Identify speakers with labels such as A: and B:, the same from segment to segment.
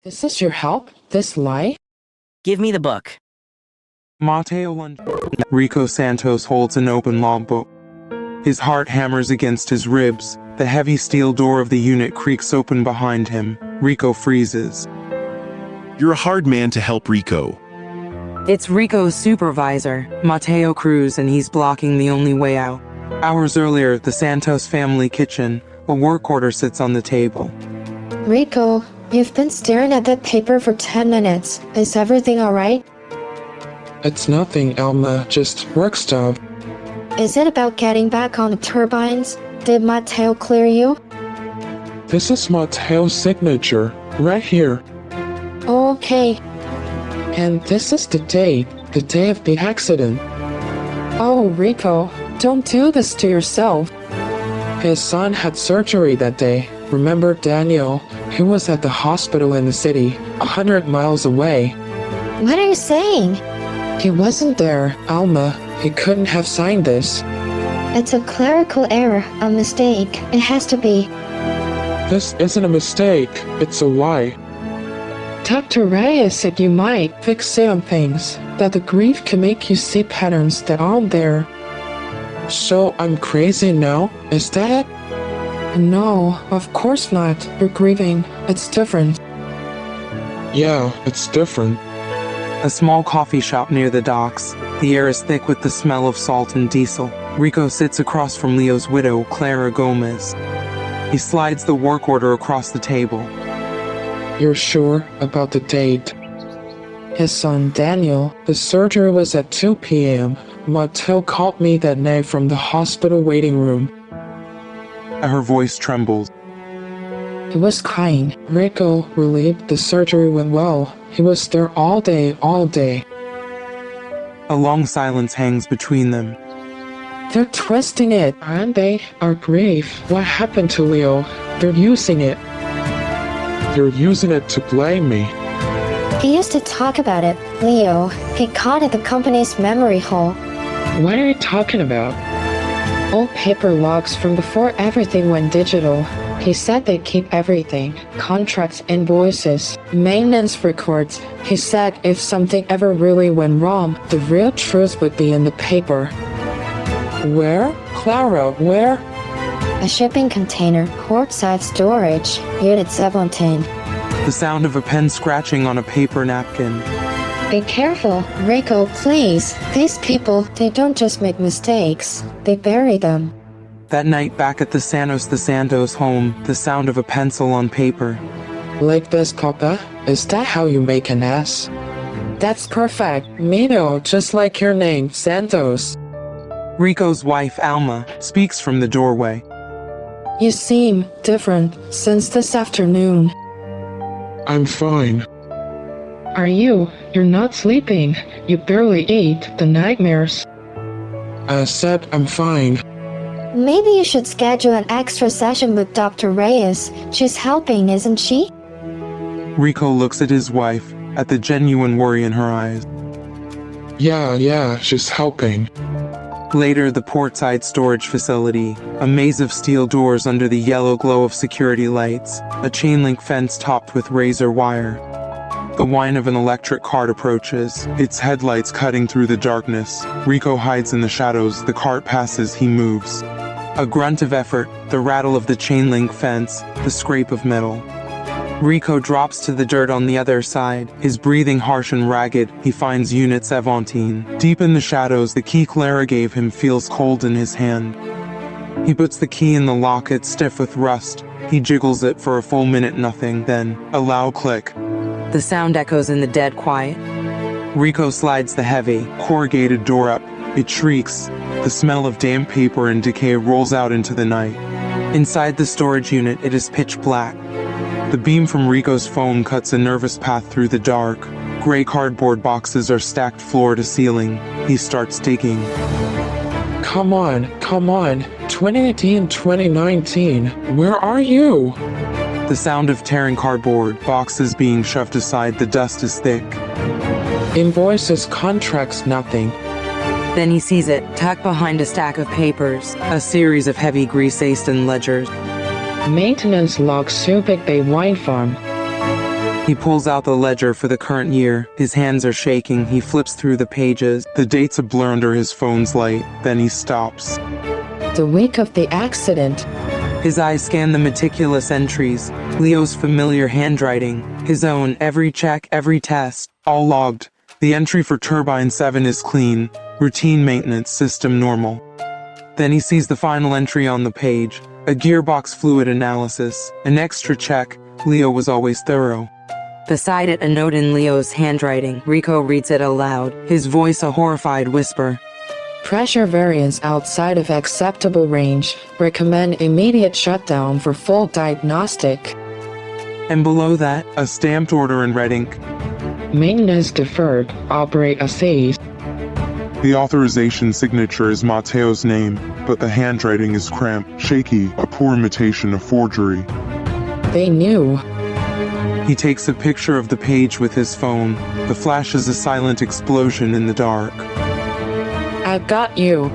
A: Is this your help? This lie?
B: Give me the book.
C: Mateo lunges. Rico Santos holds an open logbook. His heart hammers against his ribs. The heavy steel door of the unit creaks open behind him. Rico freezes.
D: You're a hard man to help, Rico.
A: It's Rico's supervisor, Mateo Cruz, and he's blocking the only way out.
C: Hours earlier, the Santos family kitchen. A work order sits on the table.
E: Rico, you've been staring at that paper for 10 minutes. Is everything alright?
F: It's nothing, Alma, just work stuff.
E: Is it about getting back on the turbines? Did Mateo clear you?
F: This is Mateo's signature, right here.
E: Okay.
A: And this is the day of the accident. Oh, Rico, don't do this to yourself.
F: His son had surgery that day. Remember Daniel? He was at the hospital in the city, 100 miles away.
E: What are you saying?
F: He wasn't there, Alma. He couldn't have signed this.
E: It's a clerical error, a mistake. It has to be.
F: This isn't a mistake, it's a lie.
A: Dr. Reyes said you might fix some things, that the grief can make you see patterns that aren't there.
F: So I'm crazy now? Is that it?
A: No, of course not. You're grieving. It's different.
F: Yeah, it's different.
C: A small coffee shop near the docks. The air is thick with the smell of salt and diesel. Rico sits across from Leo's widow, Clara Gomez. He slides the work order across the table.
F: You're sure about the date?
A: His son Daniel,
F: The surgery was at 2 p.m. Mateo called me that night from the hospital waiting room.
C: Her voice trembles.
A: he was crying.
F: Rico, relieved the surgery went well. He was there all day.
C: A long silence hangs between them.
A: They're twisting it, aren't they?
F: Our grief. What happened to Leo? They're using it. They're using it to blame me.
E: He used to talk about it. Leo, he caught at the company's memory hole.
A: What are you talking about? Old paper logs from before everything went digital. He said they keep everything. Contracts, invoices, maintenance records. He said if something ever really went wrong, the real truth would be in the paper.
F: Where? Clara, where?
E: A shipping container, portside storage, Unit 17.
C: The sound of a pen scratching on a paper napkin.
E: Be careful, Rico, please. These people, they don't just make mistakes, they bury them.
C: That night back at the Santos home, the sound of a pencil on paper.
F: Like this, Papa? Is that how you make an S?
A: That's perfect.
F: Mino, just like your name, Santos.
C: Rico's wife, Alma, speaks from the doorway.
A: You seem different since this afternoon.
F: I'm fine.
A: Are you? You're not sleeping. You barely ate. The nightmares.
F: I said I'm fine.
E: Maybe you should schedule an extra session with Dr. Reyes. She's helping, isn't she?
C: Rico looks at his wife, at the genuine worry in her eyes.
F: Yeah, she's helping.
C: Later, the portside storage facility. A maze of steel doors under the yellow glow of security lights. A chain-link fence topped with razor wire. The whine of an electric cart approaches, its headlights cutting through the darkness. Rico hides in the shadows. The cart passes, he moves. A grunt of effort, the rattle of the chain-link fence, the scrape of metal. Rico drops to the dirt on the other side, his breathing harsh and ragged. He finds Unit 17. Deep in the shadows, the key Clara gave him feels cold in his hand. He puts the key in the lock, it's stiff with rust. He jiggles it for a full minute, nothing, then, a loud click.
A: The sound echoes in the dead quiet.
C: Rico slides the heavy, corrugated door up. It shrieks. The smell of damp paper and decay rolls out into the night. Inside the storage unit, it is pitch black. The beam from Rico's phone cuts a nervous path through the dark. Gray cardboard boxes are stacked floor to ceiling. He starts digging.
F: Come on. 2018, 2019. Where are you?
C: The sound of tearing cardboard, boxes being shoved aside, the dust is thick.
F: Invoices, contracts, nothing.
A: Then he sees it, tucked behind a stack of papers, a series of heavy grease-aced ledgers. Maintenance log, Subic Bay Wine Farm.
C: He pulls out the ledger for the current year. His hands are shaking. He flips through the pages. The dates a blur under his phone's light. Then he stops.
A: The week of the accident.
C: His eyes scan the meticulous entries. Leo's familiar handwriting. His own, every check, every test. All logged. The entry for Turbine 7 is clean. Routine maintenance, system normal. Then he sees the final entry on the page. A gearbox fluid analysis. An extra check. Leo was always thorough. Beside it, a note in Leo's handwriting. Rico reads it aloud, his voice a horrified whisper.
A: Pressure variance outside of acceptable range. Recommend immediate shutdown for full diagnostic.
C: And below that, a stamped order in red ink.
A: Maintenance deferred. Operate as is.
B: The authorization signature is Mateo's name, but the handwriting is cramped, shaky, a poor imitation of forgery.
A: They knew.
C: He takes a picture of the page with his phone. The flash is a silent explosion in the dark.
A: I've got you.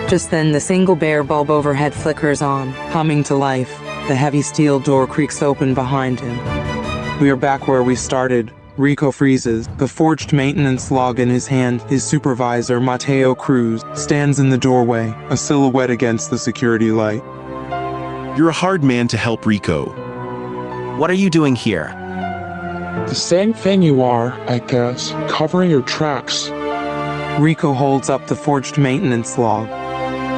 C: Just then, the single bare bulb overhead flickers on, humming to life. The heavy steel door creaks open behind him. We are back where we started. Rico freezes, the forged maintenance log in his hand. His supervisor, Mateo Cruz, stands in the doorway, a silhouette against the security light.
D: You're a hard man to help, Rico.
G: What are you doing here?
F: The same thing you are, I guess, covering your tracks.
C: Rico holds up the forged maintenance log.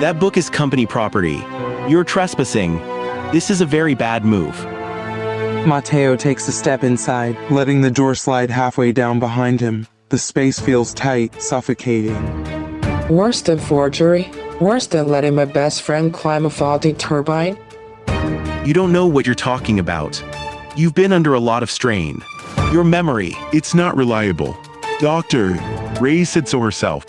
G: That book is company property. You're trespassing. This is a very bad move.
C: Mateo takes a step inside, letting the door slide halfway down behind him. The space feels tight, suffocating.
F: Worse than forgery? Worse than letting my best friend climb a faulty turbine?
D: You don't know what you're talking about. You've been under a lot of strain. Your memory, it's not reliable. Doctor, Ray said so herself.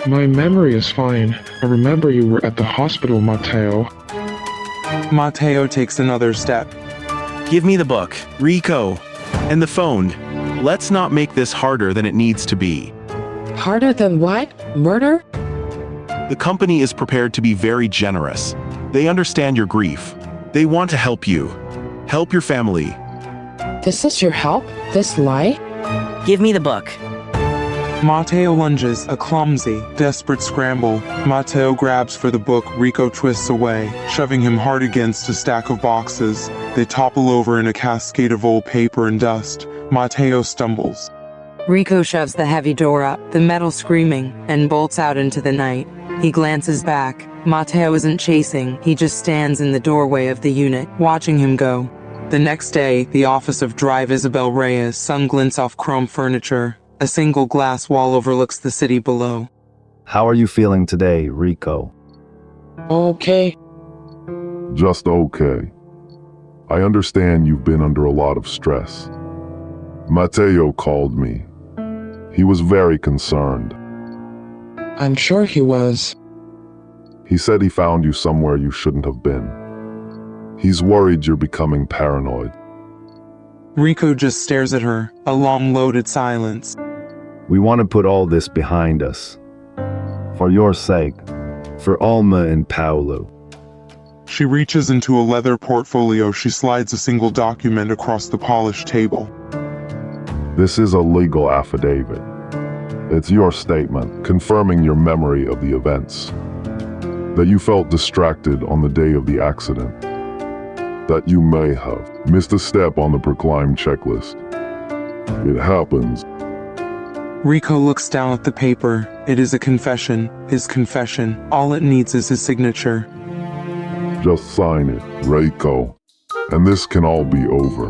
F: My memory is fine. I remember you were at the hospital, Mateo.
C: Mateo takes another step.
D: Give me the book, Rico, and the phone. Let's not make this harder than it needs to be.
A: Harder than what? Murder?
D: The company is prepared to be very generous. They understand your grief. They want to help you. Help your family.
A: This is your help? This lie?
G: Give me the book.
C: Mateo lunges, a clumsy, desperate scramble. Mateo grabs for the book. Rico twists away, shoving him hard against a stack of boxes. They topple over in a cascade of old paper and dust. Mateo stumbles.
H: Rico shoves the heavy door up, the metal screaming, and bolts out into the night. He glances back. Mateo isn't chasing, he just stands in the doorway of the unit, watching him go. The next day, the office of Drive Isabel Reyes, sun glints off chrome furniture. A single glass wall overlooks the city below.
I: How are you feeling today, Rico?
F: Okay.
J: Just okay. I understand you've been under a lot of stress. Mateo called me. He was very concerned.
F: I'm sure he was.
J: He said he found you somewhere you shouldn't have been. He's worried you're becoming paranoid.
C: Rico just stares at her, a long loaded silence.
I: We want to put all this behind us. For your sake. For Alma and Paolo.
B: She reaches into a leather portfolio. She slides a single document across the polished table.
J: This is a legal affidavit. It's your statement confirming your memory of the events. That you felt distracted on the day of the accident. That you may have missed a step on the proclaimed checklist. It happens.
C: Rico looks down at the paper. It is a confession, his confession. All it needs is his signature.
J: Just sign it, Rico. And this can all be over.